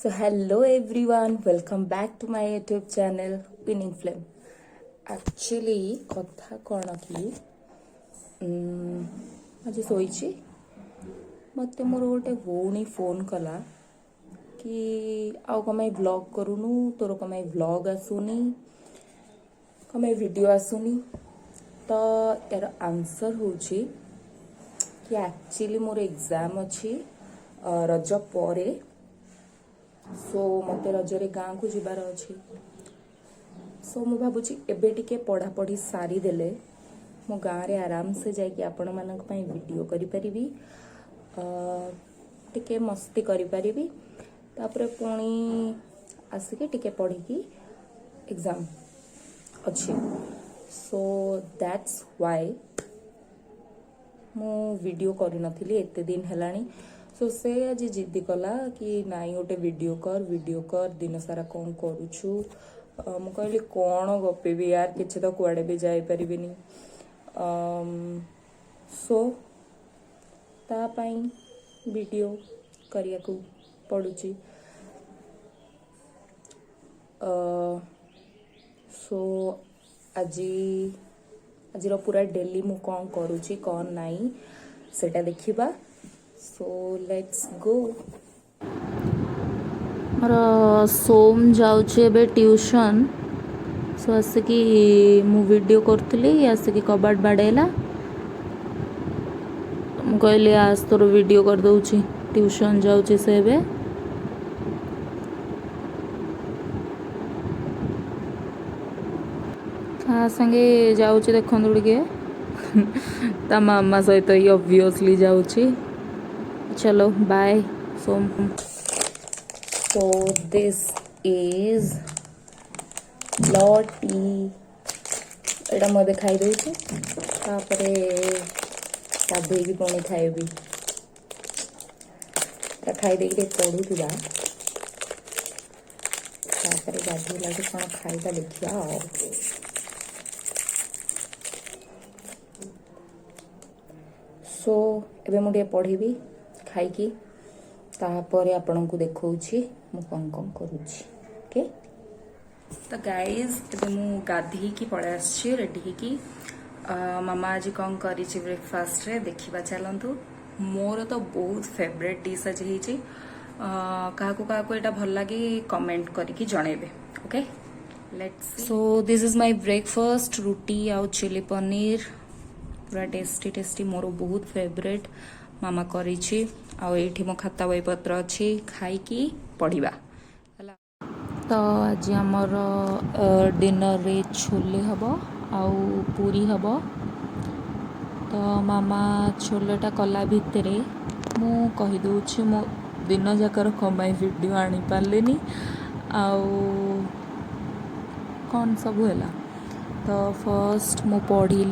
So hello everyone, welcome back to my YouTube channel Winning Flame. Actually कथा कौन कि आज शोची मत मोर गोटे भौणी फोन कला कि आउ कमाई व्लॉग करूनु तोर कमाई व्लॉग आसुनी कमाई वीडियो आसुनी तो यार आंसर होची कि एक्चुअली मोर एग्जाम अच्छी रज परे सो मत रजरे गाँ को जीवार अच्छी सो मु भावुची एबे टिके पढ़ापढ़ी सारी देले मो गाँव रे आराम से जाकि आपण मानक पई वीडियो करि परिबी टिके मस्ती करि परिबी तापरे पुणी आसिके टिके पढ़ी की एग्जाम अच्छी सो दैट्स व्हाई मु वीडियो करि नथिली एते दिन हेलानी सो से आज जिद्दी कला कि नाई गोटे वीडियो कर दिन सारा कौन करुछु मु कहली कौन गपेबी यार किसी तो कुआडे भी जाई परिबिनी सो ता पई वीडियो करिया को पड़ुची सो आज पूरा डेली मु कौन करुची कौन नाई सेटा देखिबा so let's go more Som जाऊे tuition सो आसिकी मु वीडियो करतली आसिकी कबाट बाड़ेला मु कहली आज तोर वीडियो कर दउची ट्यूशन जाऊे से बे संगे जाऊे देखु टे ता मामा सहित ही ऑब्वियसली जाऊची चलो बाय सोम सो दिस इज लॉटी एटा मते खाई देउची तापरे गाधे की पुणी खाइबी खाई देके पढ़ुवा तापरे गाधे लगे कौन खाइबा देखिया सो एबे मुझे पढ़ी खाई तापर आपण को देखौछि मु कौन कौन करुछि ओके तो गाइज एबे मु गाधी की पळे आछि रेडी की मामा आज कौन करी ब्रेकफास्ट रे देखिबा चलंतु मोर तो बहुत फेवरेट डिश आज हिची काको एटा भल लागे कमेंट करके जणेबे okay let's so this is my breakfast रुटी आउ चिली पनीर पूरा टेस्टी टेस्टी मोर बहुत फेवरेट मामा करिछि आउ एठी मो खाता बही पत्र अच्छी खाई पढ़ा तो आज आमर डिनर रे छोले हब आउ पूरी हब तो मामा छोलेटा कला भितर मु कही दूची मो दिन जाकर कमाई वीडियो आनी पारलेनी आउ कौन सब है तो फर्स्ट मु पढ़ी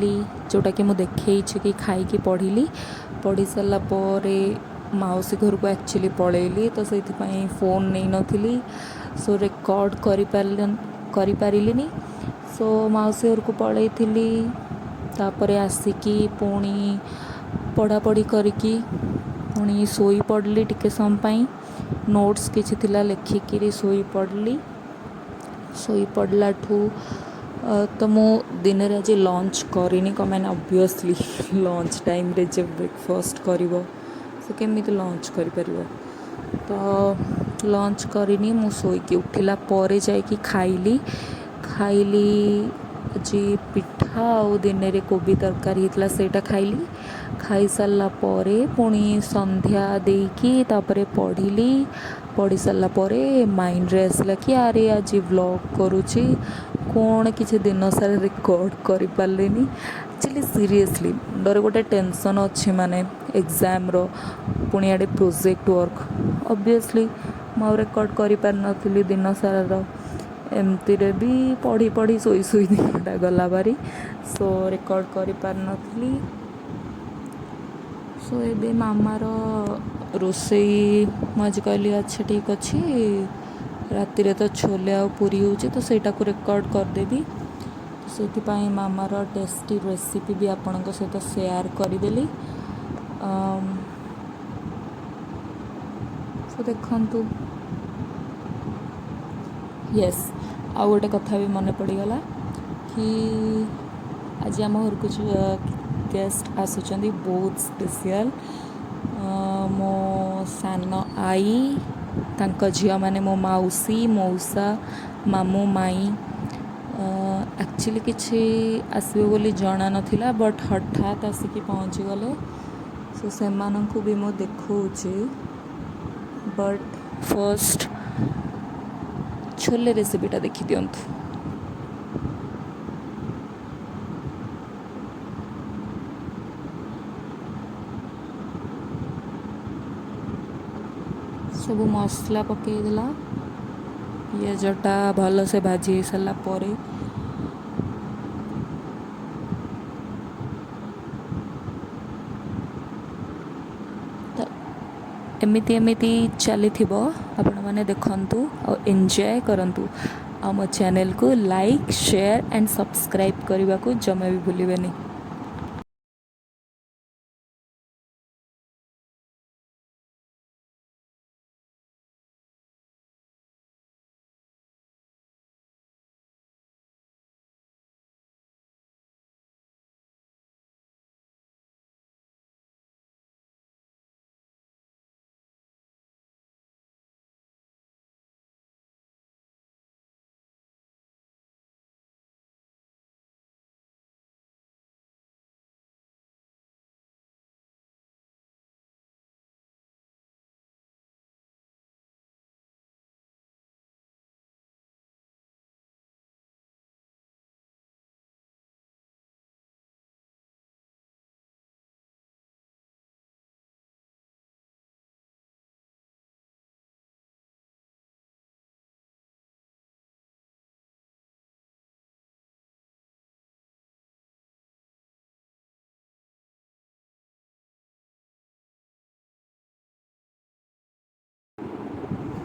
जोटा कि मु देखे कि खाई पढ़ी सारा पर माउसी घर को एक्चुअली पलैली तो से फोन नहीं नथिली सो रेकर्ड करि पारिलिनी सो माउसी घर को पलैली तापरे आसिकी पुणी पढ़ापढ़ी करके पुणी सोई पड़ली टिके समय नोट्स किछि थिला लेखिकी सोई पड़ला ठू तो मु दिन रे आज लंच करिनी कमें ऑब्वियसली लंच टाइम रे जब ब्रेकफास्ट करिवो से केमी लंच कर पारिबो तो लंच करिनी मु सोईकी उठिला परे जाइकी खाइली जी पिठा आउ दिन रे कोबी तरकारी हितला सेटा खाई सारा परे पुणी संध्या देकी तापरे पढ़ी सारा परे माइंड रे आसला कि अरे आज व्लॉग करुची कौन किसी दिन सारा रिकॉर्ड कर पार्लेनी एक्चुअली सीरियसली डर गोटे टेंशन अच्छी माने एग्जाम रो पुणी आड़े प्रोजेक्ट वर्क ऑब्वियसली मु रिकॉर्ड कर पार नथिली दिन सारा एमती रे भी पढ़ी सोई दिनटा गला बारी सो रिकॉर्ड कर पार नथिली सो एबे मामार रोसई मुझे कहली अच्छा ठीक अच्छी राति रे तो छोले आ पूरी होची तो सेटा को रिकॉर्ड करदेवी से मामार टेस्टी रेसिपी भी आपण सहित शेयर करदेली तो देखंतु येस आ गोटे कथा भी मन पड़गला कि आज आम घर को गेस्ट आसुच्च बहुत स्पेशल मो सान आई तांक झियो माने मो मौसी मौसा मामू माई एक्चुअली किसी आसबे बोली जना नथिला बट हठात आसिक पहुँची गले सो से भी मो देखौछि बट फर्स्ट छोले रेसिपीटा देखी दियंतु। सब मसला पकईदेला पिजटा भल से भाजी सारा पर एमती एमती चली आपण मैंने देखु और एंजॉय करंतु आ मो चैनल को लाइक शेयर एंड सब्सक्राइब करने को जमा भी भूलिबेनी।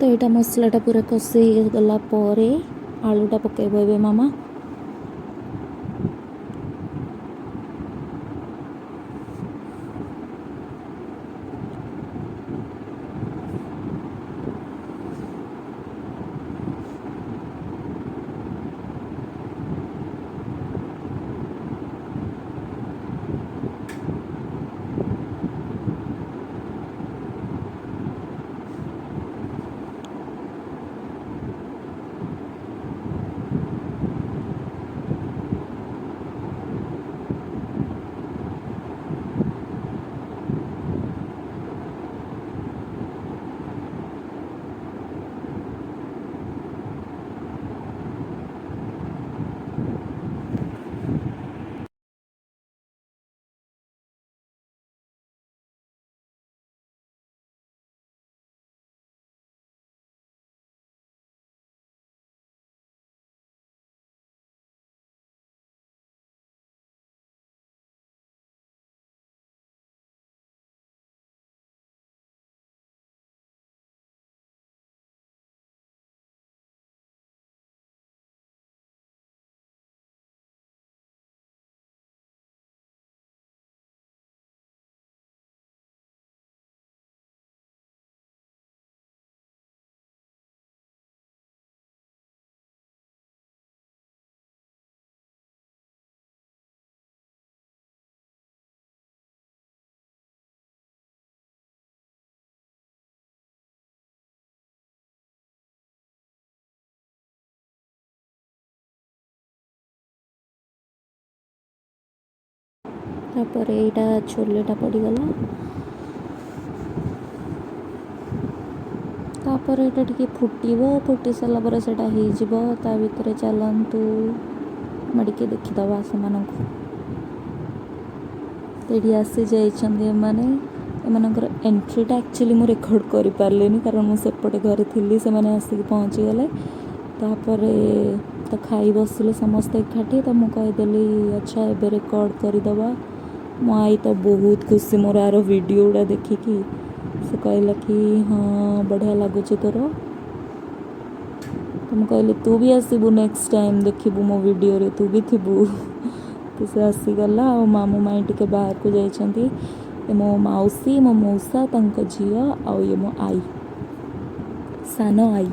तो यहाँ मसलाटा पूरा कषि गला आलूटा पकेब मामा तापर यहाँ छोलेटा पड़गला तापर यहाँ टी फुटब फुटी सारापर से भितर चलतु मड़के देखीदबा से आसी जाने एमनकर एंट्रीटा एक्चुअली मु रेकर्ड कर पारे कारण मुझे घरे थी से आसिक पहुँची गले तापर तो खाई बसिले समस्ते एकाठी तो मुझे कहीदेली अच्छा एबे रेकर्ड करदबा मो आई तो बहुत खुशी मोर आर वीडियो गुड़ा देखिकी से कहला कि हाँ बढ़िया लगुच तोर तो मुझे कहली तू भी आसबू नेक्स्ट टाइम देखबू मो वीडियो रे तू भी थीबू तो से आसीगला आ मामू माई टिके बाहर को जाइछंती मो मौसी मो मौसा तांको झियो आ ये मो आई सान आई।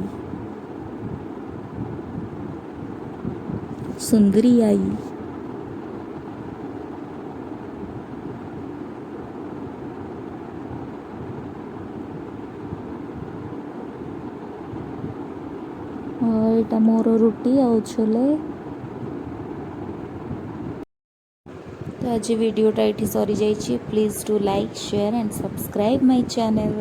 सुंदरी आई। और एटा मोर रुटी आउ छोले। तो आज वीडियोटा ये सरी जाइए। Please do like share and subscribe my channel.